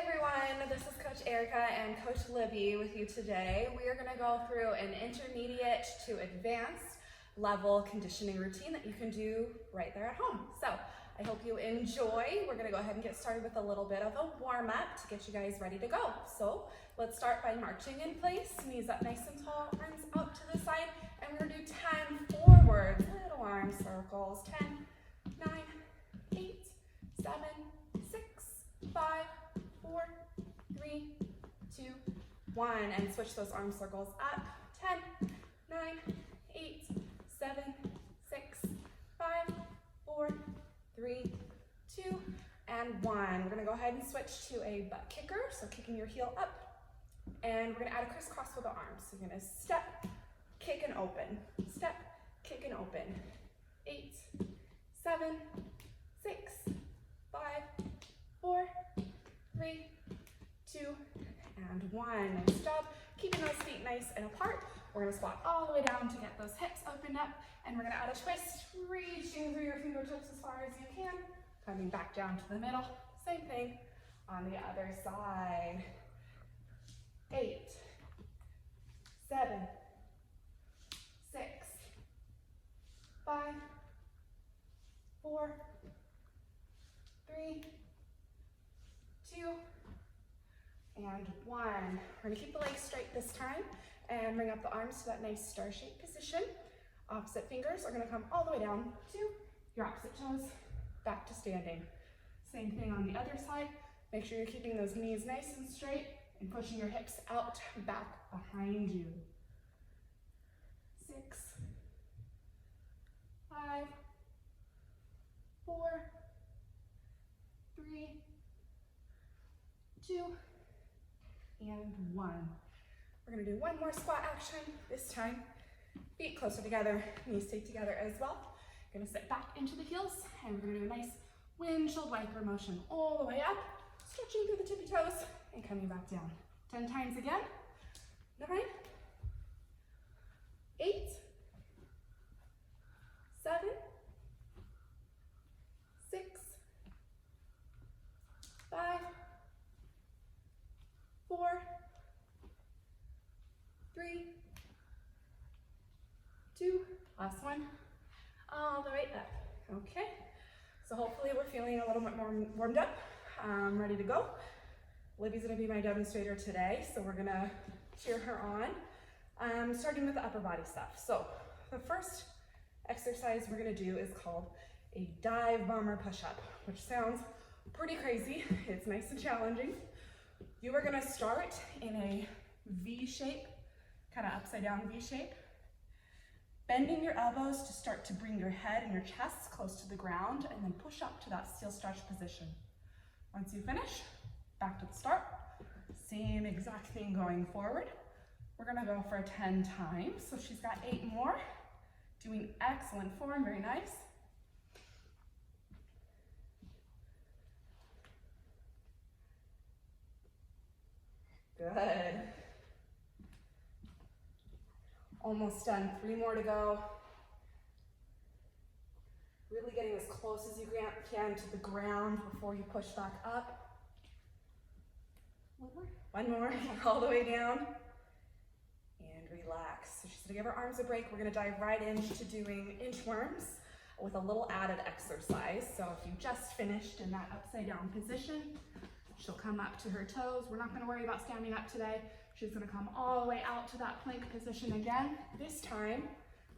everyone, this is Coach Erica and Coach Libby with you today. We are going to go through an intermediate to advanced level conditioning routine that you can do right there at home. So I hope you enjoy. We're going to go ahead and get started with a little bit of a warm-up to get you guys ready to go. So let's start by marching in place, knees up nice and tall, arms out to the side, and we're going to do 10 forwards, little arm circles, 10, 9, 8, 7, 6, 5, 4, 3, 2, 1, and switch those arm circles up. 10, 9, 8, 7, 6, 5, 4, 3, 2, and 1. We're going to go ahead and switch to a butt kicker, so kicking your heel up, and we're going to add a crisscross with the arms. So you're going to step, kick, and open. Step, kick, and open. 8, 7, 6, 5, 4, 3, 2, and 1. Nice job. Keeping those feet nice and apart. We're going to squat all the way down to get those hips opened up, and we're going to add a twist, reaching through your fingertips as far as you can, coming back down to the middle. Same thing on the other side. 8, 7, 6, 5, 4, 3, 2, and 1. We're going to keep the legs straight this time and bring up the arms to that nice star-shaped position. Opposite fingers are going to come all the way down to your opposite toes, back to standing. Same thing on the other side. Make sure you're keeping those knees nice and straight and pushing your hips out, back behind you. 6, 5, 4, 3, 2, and 1. We're going to do one more squat action. This time, feet closer together, knees stay together as well. Going to sit back into the heels, and we're going to do a nice windshield wiper motion all the way up, stretching through the tippy toes, and coming back down. 10 times again. 9, 8, 7, 6, 5, 4, 3, 2, last one, all the way up. Okay, so hopefully we're feeling a little bit more warmed up, ready to go. Libby's gonna be my demonstrator today, so we're gonna cheer her on, starting with the upper body stuff. So the first exercise we're gonna do is called a dive bomber push-up, which sounds pretty crazy. It's nice and challenging. You are gonna start in a V shape, kind of upside down V shape, bending your elbows to start to bring your head and your chest close to the ground, and then push up to that steel stretch position. Once you finish, back to the start. Same exact thing going forward. We're gonna go for 10 times. So she's got 8 more. Doing excellent form, very nice. Good. Almost done, 3 more to go. Really getting as close as you can to the ground before you push back up. One more, all the way down. And relax. So she's gonna give her arms a break. We're gonna dive right into doing inchworms with a little added exercise. So if you just finished in that upside down position, she'll come up to her toes. We're not gonna worry about standing up today. She's gonna come all the way out to that plank position again. This time,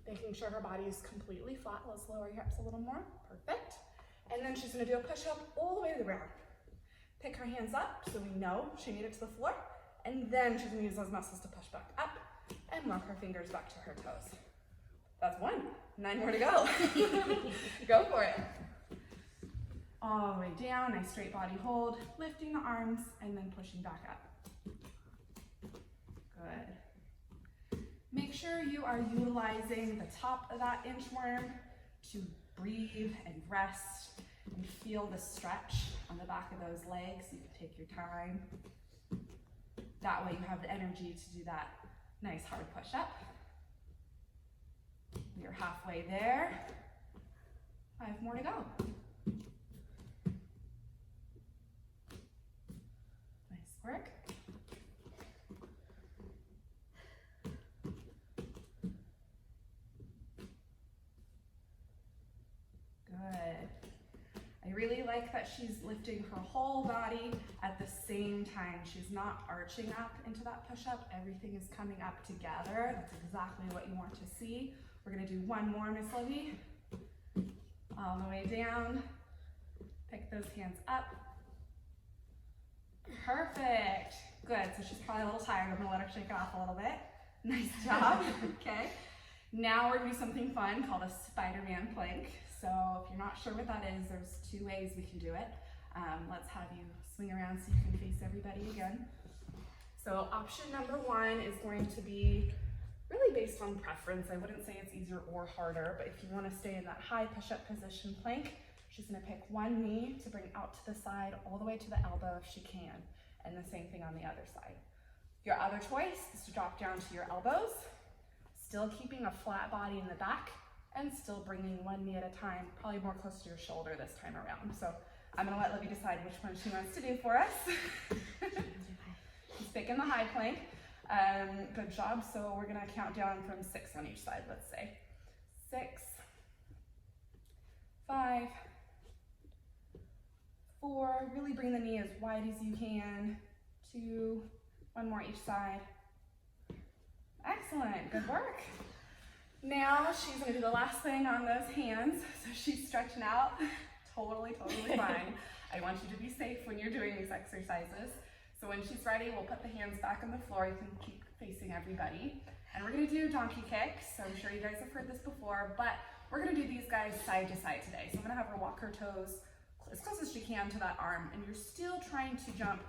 making sure her body is completely flat. Let's lower your hips a little more. Perfect. And then she's gonna do a push-up all the way to the ground. Pick her hands up so we know she made it to the floor. And then she's gonna use those muscles to push back up and walk her fingers back to her toes. That's 1. 9 more to go. Go for it. All the way down, nice straight body hold, lifting the arms and then pushing back up. Good. Make sure you are utilizing the top of that inchworm to breathe and rest and feel the stretch on the back of those legs. You can take your time. That way you have the energy to do that nice hard push up. You're halfway there. 5 more to go. work. Good. I really like that she's lifting her whole body at the same time. She's not arching up into that push-up. Everything is coming up together. That's exactly what you want to see. We're gonna do one more, Miss Libby. All the way down. Pick those hands up. Perfect. Good. So she's probably a little tired. I'm gonna let her shake it off a little bit. Nice job. Okay. Now we're gonna do something fun called a Spider-Man plank. So if you're not sure what that is, there's two ways we can do it. Let's have you swing around so you can face everybody again. So option number one is going to be really based on preference. I wouldn't say it's easier or harder, but if you want to stay in that high push-up position plank, she's going to pick one knee to bring out to the side all the way to the elbow if she can, and the same thing on the other side. Your other choice is to drop down to your elbows, still keeping a flat body in the back, and still bringing one knee at a time, probably more close to your shoulder this time around. So I'm gonna let Libby decide which one she wants to do for us. She's picking the high plank. Good job. So we're gonna count down from 6 on each side, let's say. 6, 5, 4, really bring the knee as wide as you can. 2, one more each side. Excellent, good work. Now she's gonna do the last thing on those hands. So she's stretching out, totally fine. I want you to be safe when you're doing these exercises. So when she's ready, we'll put the hands back on the floor. You can keep facing everybody. And we're gonna do donkey kicks. So I'm sure you guys have heard this before, but we're gonna do these guys side to side today. So I'm gonna have her walk her toes as close as she can to that arm, and you're still trying to jump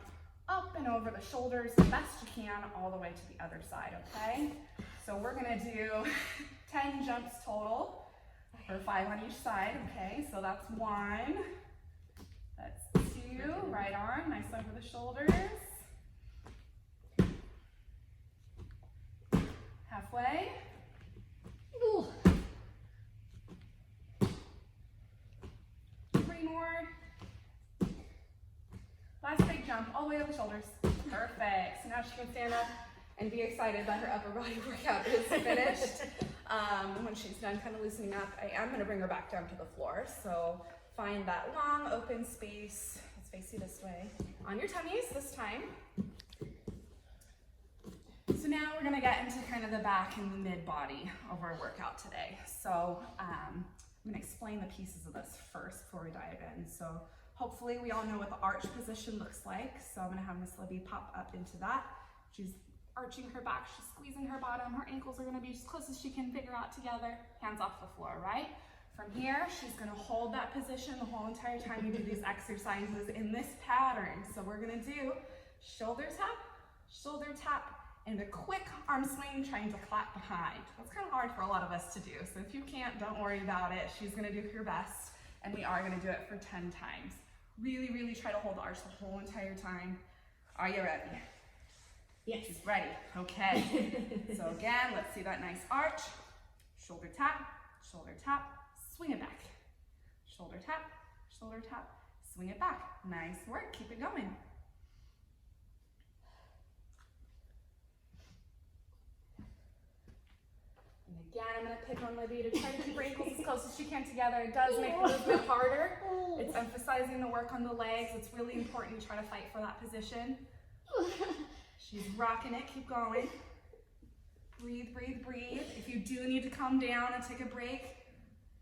up and over the shoulders the best you can all the way to the other side, okay? So we're gonna do 10 jumps total, or 5 on each side, okay? So that's 1, that's 2, right arm, nice over the shoulders. Halfway. Ooh. 3 more. Last big jump, all the way over the shoulders. Perfect. So now she can stand up and be excited that her upper body workout is finished. When she's done kind of loosening up, I am gonna bring her back down to the floor. So find that long open space. Let's face you this way. On your tummies this time. So now we're gonna get into kind of the back and the mid body of our workout today. So I'm gonna explain the pieces of this first before we dive in. So hopefully we all know what the arch position looks like. So I'm gonna have Miss Libby pop up into that. She's arching her back, she's squeezing her bottom, her ankles are gonna be as close as she can figure out together, hands off the floor, right? From here, she's gonna hold that position the whole entire time you do these exercises in this pattern. So we're gonna do shoulder tap, and a quick arm swing trying to clap behind. That's kind of hard for a lot of us to do. So if you can't, don't worry about it. She's gonna do her best, and we are gonna do it for 10 times. Really, really try to hold the arch the whole entire time. Are you ready? Yes. She's ready. Okay. So again, let's see that nice arch. Shoulder tap, swing it back. Shoulder tap, swing it back. Nice work. Keep it going. And again, I'm going to pick on Libby to try to keep her ankles as close as she can together. It does make the movement harder. It's emphasizing the work on the legs. It's really important to try to fight for that position. She's rocking it, keep going. Breathe. If you do need to calm down and take a break,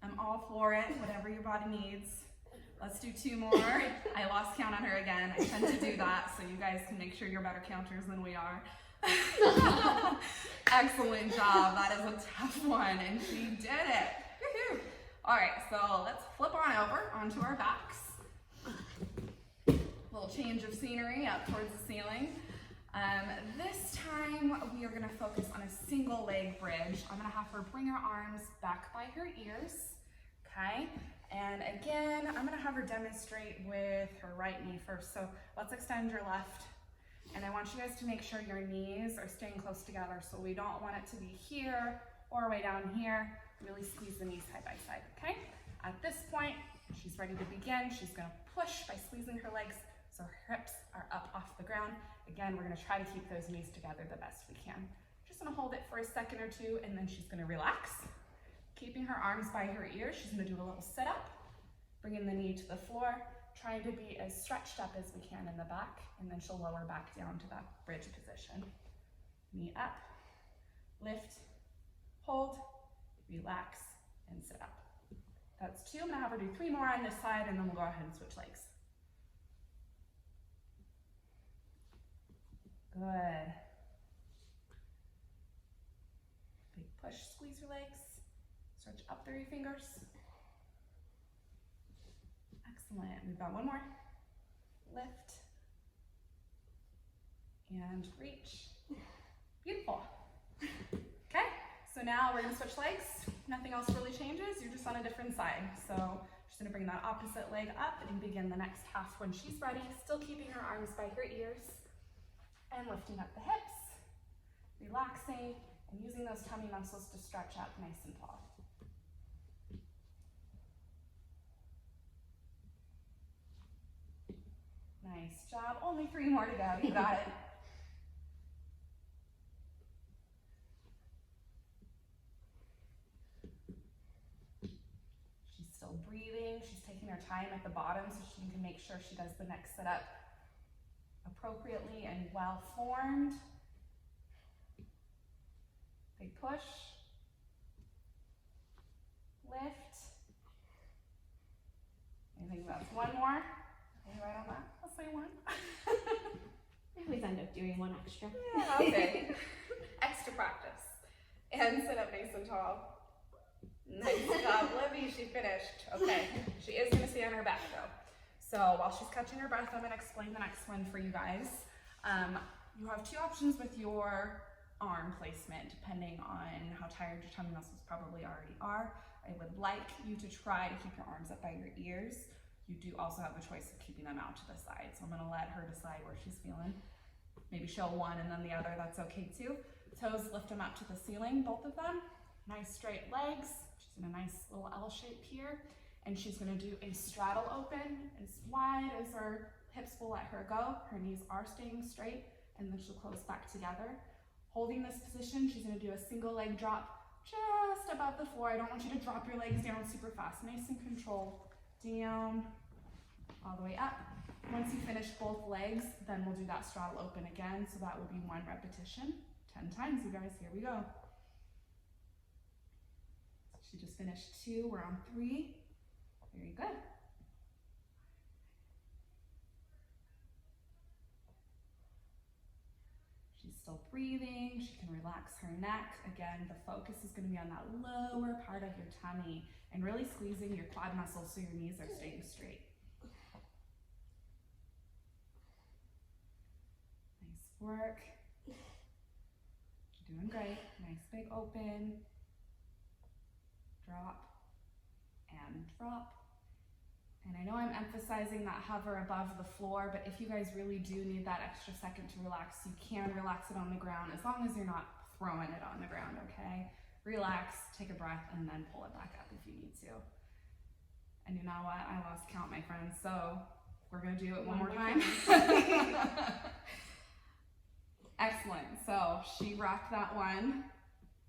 I'm all for it, whatever your body needs. Let's do 2 more. I lost count on her again. I tend to do that, so you guys can make sure you're better counters than we are. Excellent job, that is a tough one, and she did it. Woohoo. All right, so let's flip on over onto our backs. Little change of scenery up towards the ceiling. This time we are going to focus on a single leg bridge. I'm going to have her bring her arms back by her ears, okay? And again, I'm going to have her demonstrate with her right knee first. So let's extend your left. And I want you guys to make sure your knees are staying close together. So we don't want it to be here or way down here. Really squeeze the knees side by side, okay? At this point, she's ready to begin. She's going to push by squeezing her legs so her hips are up off the ground. again, we're gonna try to keep those knees together the best we can. Just gonna hold it for a second or two, and then she's gonna relax. Keeping her arms by her ears, she's gonna do a little sit up, bringing the knee to the floor, trying to be as stretched up as we can in the back, and then she'll lower back down to that bridge position. Knee up, lift, hold, relax, and sit up. That's 2. I'm gonna have her do 3 more on this side, and then we'll go ahead and switch legs. Good. Big push, squeeze your legs. Stretch up through your fingers. Excellent. We've got 1 more. Lift. And reach. Beautiful. Okay, so now we're gonna switch legs. Nothing else really changes. You're just on a different side. So just gonna bring that opposite leg up and begin the next half when she's ready, still keeping her arms by her ears and lifting up the hips, relaxing, and using those tummy muscles to stretch out nice and tall. Nice job. Only 3 more to go. You got it. She's still breathing. She's taking her time at the bottom so she can make sure she does the next sit up appropriately and well formed. Big push. Lift. I think that's 1 more. Are you right on that? I'll say 1. I always end up doing 1 extra. Yeah, okay. Extra practice. And sit up nice and tall. Nice job, Libby. She finished. Okay, she is going to stay on her back though. So while she's catching her breath, I'm going to explain the next one for you guys. You have 2 options with your arm placement, depending on how tired your tummy muscles probably already are. I would like you to try to keep your arms up by your ears. You do also have the choice of keeping them out to the side. So I'm gonna let her decide where she's feeling. Maybe show one and then the other, that's okay too. Toes, lift them up to the ceiling, both of them. Nice straight legs. She's in a nice little L shape here. And she's gonna do a straddle open as wide as her hips will let her go. Her knees are staying straight, and then she'll close back together. Holding this position, she's gonna do a single leg drop just above the floor. I don't want you to drop your legs down super fast. Nice and controlled. Down, all the way up. Once you finish both legs, then we'll do that straddle open again. So that would be 1 repetition, 10 times, you guys. Here we go. She just finished 2, we're on 3. Very good. She's still breathing. She can relax her neck. Again, the focus is going to be on that lower part of your tummy and really squeezing your quad muscles so your knees are staying straight. Nice work. You're doing great. Nice big open. Drop and drop. And I know I'm emphasizing that hover above the floor, but if you guys really do need that extra second to relax, you can relax it on the ground as long as you're not throwing it on the ground, okay? Relax, take a breath, and then pull it back up if you need to. And you know what? I lost count, my friends, so we're gonna do it one more time. Excellent. So she rocked that one.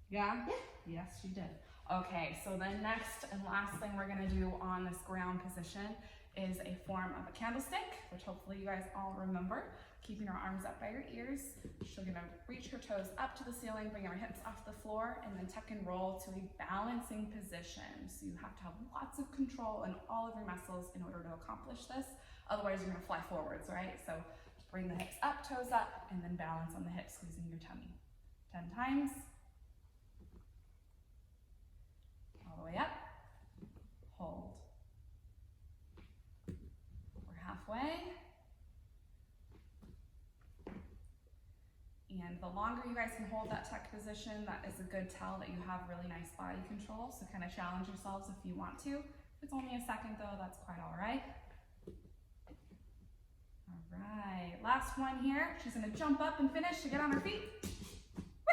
Yeah? Yes, she did. Okay, so the next and last thing we're gonna do on this ground position is a form of a candlestick, which hopefully you guys all remember. Keeping her arms up by her ears. She's gonna reach her toes up to the ceiling, bring her hips off the floor, and then tuck and roll to a balancing position. So you have to have lots of control in all of your muscles in order to accomplish this. Otherwise you're gonna fly forwards, right? So just bring the hips up, toes up, and then balance on the hips, squeezing your tummy. 10 times. All the way up, hold. We're halfway. And the longer you guys can hold that tuck position, that is a good tell that you have really nice body control. So kind of challenge yourselves if you want to. If it's only a second though, that's quite all right. All right, last one here. She's gonna jump up and finish to get on her feet.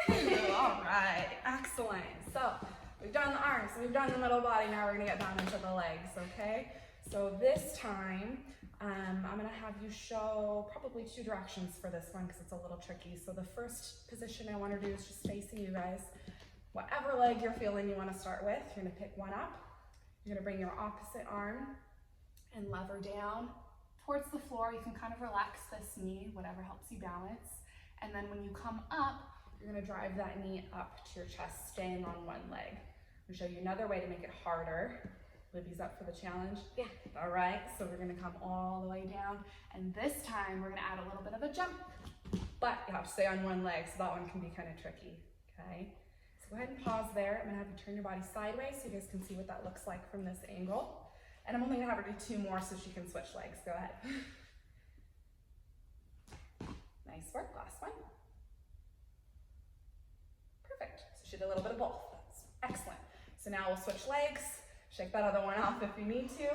Woo-hoo. All right, excellent. So we've done the arms, we've done the middle body, now we're gonna get down into the legs, okay? So this time, I'm gonna have you show probably 2 directions for this one because it's a little tricky. So the first position I wanna do is just facing you guys. Whatever leg you're feeling you wanna start with, you're gonna pick one up. You're gonna bring your opposite arm and lever down towards the floor. You can kind of relax this knee, whatever helps you balance. And then when you come up, you're gonna drive that knee up to your chest, staying on one leg. I'm gonna show you another way to make it harder. Libby's up for the challenge? Yeah. All right, so we're gonna come all the way down, and this time we're gonna add a little bit of a jump, but you have to stay on one leg, so that one can be kind of tricky, okay? So go ahead and pause there. I'm gonna have you turn your body sideways so you guys can see what that looks like from this angle. And I'm only gonna have her do 2 more so she can switch legs. Go ahead. Nice work, last one. Perfect, so she did a little bit of both. That's excellent. So now we'll switch legs. Shake that other one off if you need to.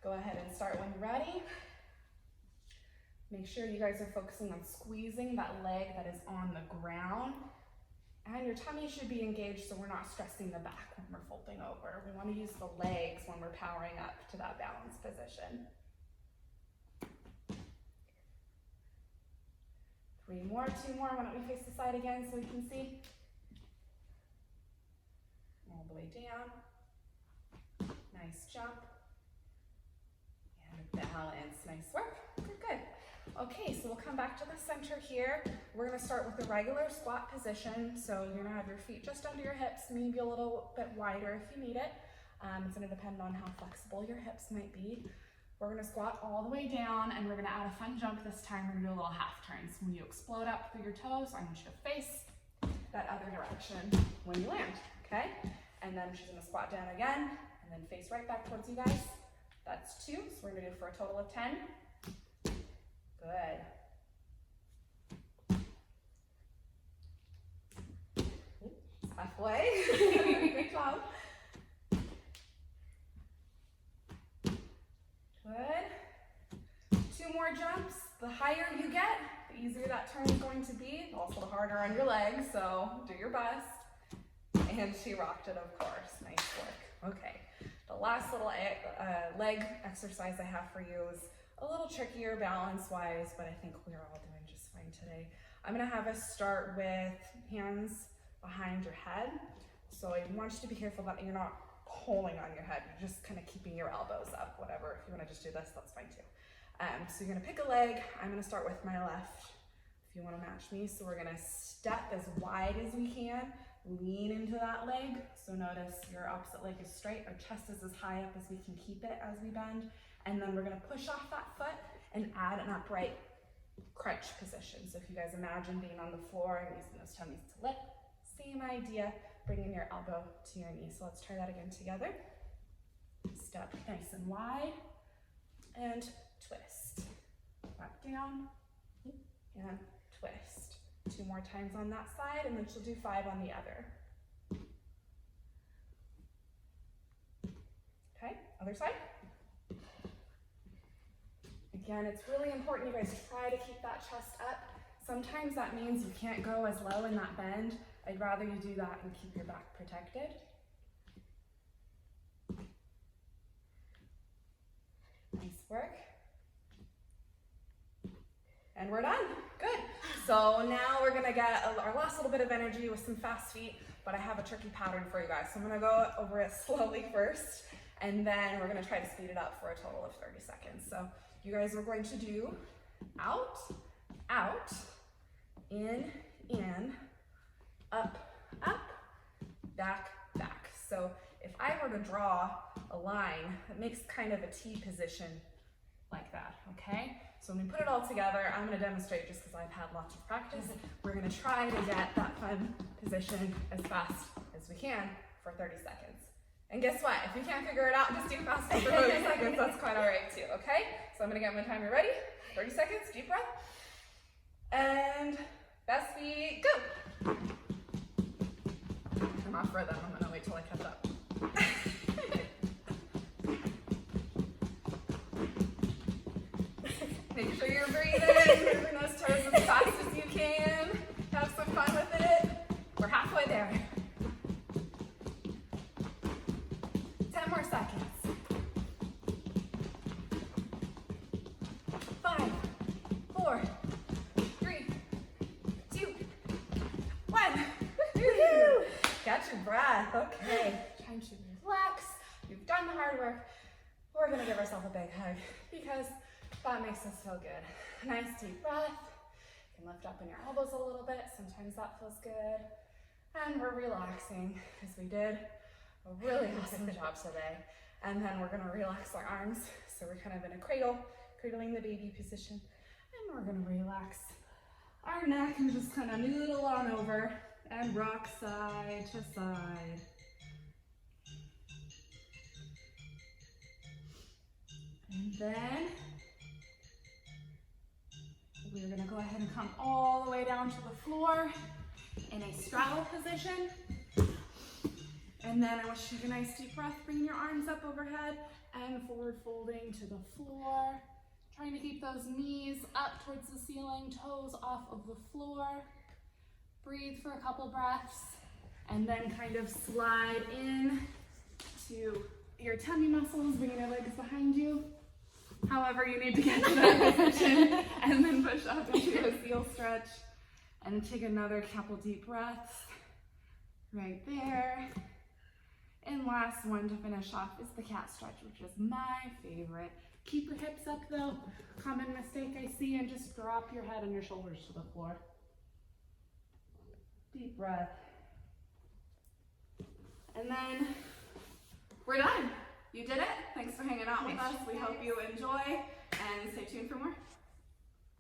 Go ahead and start when you're ready. Make sure you guys are focusing on squeezing that leg that is on the ground. And your tummy should be engaged so we're not stressing the back when we're folding over. We want to use the legs when we're powering up to that balance position. 3 more, 2 more. Why don't we face the side again so we can see? All the way down. Nice jump. And balance. Nice work. Good, good. Okay, so we'll come back to the center here. We're gonna start with the regular squat position. So you're gonna have your feet just under your hips, maybe a little bit wider if you need it. It's gonna depend on how flexible your hips might be. We're gonna squat all the way down and we're gonna add a fun jump this time. We're gonna do a little half turn. So when you explode up through your toes, I want you to face that other direction when you land, okay? And then she's gonna squat down again and then face right back towards you guys. That's 2, so we're gonna do for a total of 10. Good. Halfway. Good job. Good. 2 more jumps. The higher you get, the easier that turn is going to be. Also the harder on your legs, so do your best. And she rocked it, of course. Nice work. Okay. The last little leg exercise I have for you is a little trickier balance-wise, but I think we're all doing just fine today. I'm gonna have us start with hands behind your head. So I want you to be careful that you're not pulling on your head. You're just kind of keeping your elbows up, whatever. If you wanna just do this, that's fine too. So you're gonna pick a leg. I'm gonna start with my left, if you wanna match me. So we're gonna step as wide as we can, lean into that leg. So notice your opposite leg is straight, our chest is as high up as we can keep it as we bend. And then we're gonna push off that foot and add an upright crunch position. So if you guys imagine being on the floor and using those tummies to lift, same idea, bringing your elbow to your knee. So let's try that again together. Step nice and wide and twist. Back down and twist. 2 more times on that side and then she'll do 5 on the other. Okay, other side. Again, it's really important you guys try to keep that chest up. Sometimes that means you can't go as low in that bend. I'd rather you do that and keep your back protected. Nice work. And we're done. Good. So now we're gonna get our last little bit of energy with some fast feet, but I have a tricky pattern for you guys. So I'm gonna go over it slowly first, and then we're gonna try to speed it up for a total of 30 seconds. So you guys are going to do out, out, in, up, up, back, back. So if I were to draw a line, it makes kind of a T position like that, okay? So when we put it all together, I'm gonna demonstrate just because I've had lots of practice. We're gonna try to get that fun position as fast as we can for 30 seconds. And guess what? If you can't figure it out, just do faster for 30 seconds. That's quite all right too, okay? So I'm gonna get my timer ready. 30 seconds, deep breath. And best feet, go. I'm off rhythm, I'm gonna wait till I catch up. Make sure you're breathing, moving those toes as fast as you can. Have some fun with it. We're halfway there. 10 more seconds. catch your breath. Okay, time to relax. You've done the hard work. We're gonna give ourselves a big hug because that makes us feel good. Nice deep breath. You can lift up in your elbows a little bit. Sometimes that feels good. And we're relaxing because we did a really awesome job today. And then we're gonna relax our arms. So we're kind of in a cradle, cradling the baby position. And we're gonna relax our neck and just kind of noodle on over and rock side to side. And then we're gonna go ahead and come all the way down to the floor in a straddle position. And then I want you to take a nice deep breath, bringing your arms up overhead and forward folding to the floor. Trying to keep those knees up towards the ceiling, toes off of the floor. Breathe for a couple breaths and then kind of slide in to your tummy muscles, bringing your legs behind you. However you need to get to that position, and then push up into a heel stretch and take another couple deep breaths right there. And last one to finish off is the cat stretch, which is my favorite. Keep your hips up though. Common mistake I see, and just drop your head and your shoulders to the floor. Deep breath. And then we're done. You did it. Thanks for hanging out with us. We hope you enjoy and stay tuned for more.